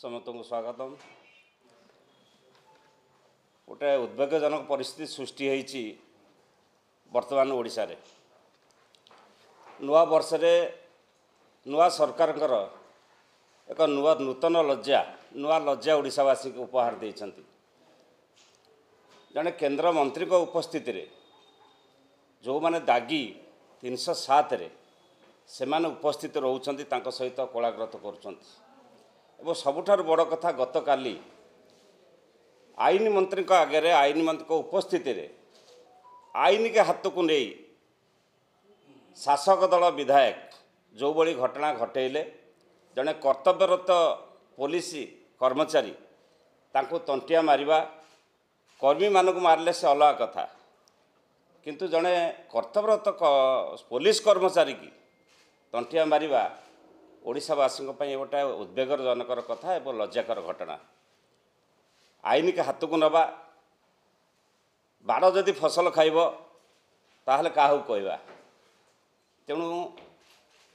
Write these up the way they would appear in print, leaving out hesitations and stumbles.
समस्त को स्वागतम। गोटे उद्वेगजनक परिस्थिति सृष्टि होती वर्तमान ओडिशा रे नुआ वर्ष रे नुआ सरकार एक नूतन नुआ लज्जा ओडिशावासी को उपहार देइछंती। जड़े केंद्र मंत्री को उपस्थिति रे जो माने दागी 307 रे से माने उपस्थित रहउछंती तांको सहित कोलाग्रत करूछंती। एवं सबुठार बड़ कथा गत काली आईन मंत्री को आगे आईन मंत्री को उपस्थिति रे आईन के हाथ को नहीं शासक दल विधायक जो बड़ी घटना घटेले जड़े कर्तव्यरत पुलिस कर्मचारी तांको तंटिया मारिबा कर्मी मानक मारले से अलग कथा किंतु जड़े कर्तव्यरत पुलिस कर्मचारी की तंटिया मारिबा ओडिशावासी गोटे उद्वेगजनकर कथा एवं लज्जाकर घटना। आईन के हाथ को नवा बाड़ जदि फसल खाइब ताहले काहू कहवा। तेणु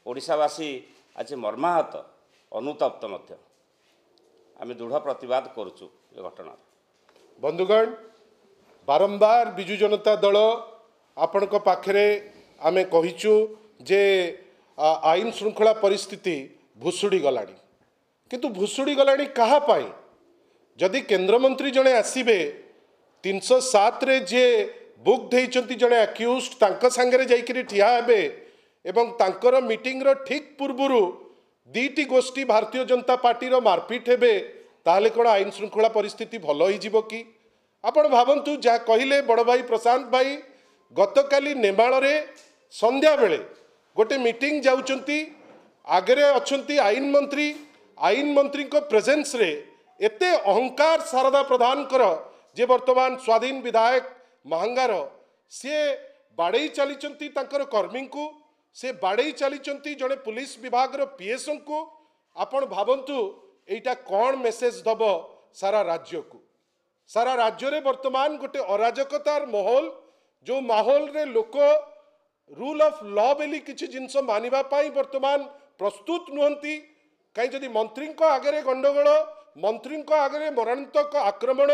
ओडिशावासी आज मर्माहत अनुतप्त आम दृढ़ प्रतिवाद करुचु ये घटना। बंधुगण बारंबार बिजु जनता दल आपण पाखरे आमे कहिचु जे आईन श्रृंखला परिस्थिति भुसुड़ी गलानी किंतु भुसुड़ी गलानी कहा पाई जदि केंद्रमंत्री जड़े आसबे 307 रे जे बुक देइचंती जड़े अक्यूज्ड तांका संगे जाइकरी ठिया हेबे एवं तांकर मीटिंग रो ठीक पूर्वरु दीटी गोष्ठी भारतीय जनता पार्टी रो मारपीट हेबे ताहले कोन आईन श्रृंखला परिस्थिति भलो होई जिवो कि। आपण भावंतु जा कहिले बड़ भाई प्रशांत भाई गतकाली नेमाल रे संध्या बेले गोटे मीटिंग जाउचंती आगरे अच्छंती आईन मंत्री को प्रेजेंस रे एते अहंकार शारदा प्रधान कर जे वर्तमान स्वाधीन विधायक महांगार सी बाड़े चली कर्मी को से बाड़े चली जड़े पुलिस विभाग पीएस को। आपण भावंतु एटा कौन मेसेज दब सारा राज्य को। सारा राज्य रे वर्तमान गोटे अराजकतार माहौल जो माहौल रे लोक रूल ऑफ लॉ बेली किसी जिनस मानिबा पाई वर्तमान प्रस्तुत नुहंती। कहीं जदि मंत्री आगे गंडगोल मंत्री आगे मरणांतक आक्रमण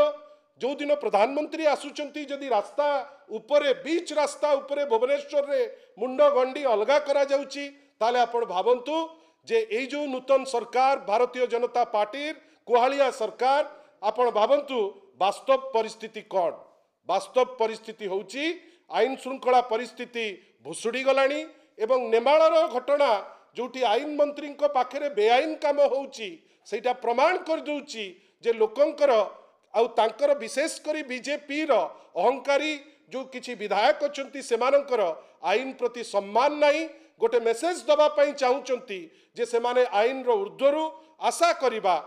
जो दिन प्रधानमंत्री आसुचंती जदि रास्ता उपरे बीच रास्ता उपरे भुवनेश्वर रे मुंड गंडी अलगा करा जाउची ताले आपण भावंतु जे एई जो नूतन सरकार भारतीय जनता पार्टी कुहालिया सरकार आपण भावंतु वास्तव परिस्थिति कौन। वास्तव परिस्थिति होउची आईन श्रृंखला परिस्थिति भुसुड़ी गलानी एवं नेमाळर घटना जोटी आईन मंत्री पाखे बेआईन काम होउची सेटा प्रमाण कर दूची जे लोकंकर आउ तांकर विशेष करी बीजेपी रो अहंकारी जो किछि विधायक अछंती सेमानंकर आईन प्रति सम्मान नहीं गोटे मेसेज दबा पई चाहुचंती जे सेमाने आईन रो ऊर्ध्वरु आशा करिबा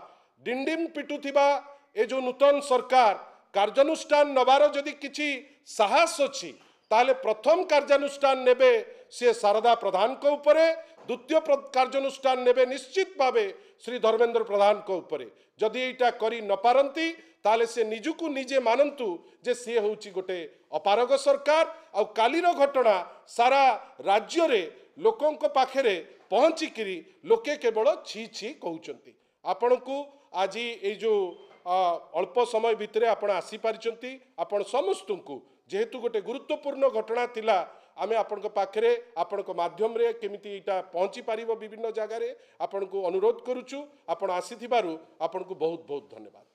डिंडिम पिटुथिबा ए जो नूतन सरकार कार्यानुष्ठान नबार जदि किछि साहस अछि ताले प्रथम कार्यानुष्ठान नेबे से शारदा प्रधान को उपरे द्वितीय कार्यानुष्ठान नेबे निश्चित भावे श्री धर्मेंद्र प्रधान को उपरे। जदि एटा करी न पारंती ताले से निजुकु निजे मानंतु जे सी होउची गोटे अपारग सरकार। आ कालीर घटना सारा राज्य रे लोकंक पाखरे पहुंची किरी लोके केवल छी छी कहउचंती। आपनकु आज ए जो अल्प समय भितरे आपण आसी पारिचंती आपण समस्तंकु जेहेतु गोटे गुरुत्वपूर्ण घटना थिला आमे आपण पाखरे आपण माध्यम रे केमिति एटा पहुंची पारिबो विभिन्न जगह रे आपण को अनुरोध करूछु। आपण आसी थिबारु आपण को बहुत बहुत धन्यवाद।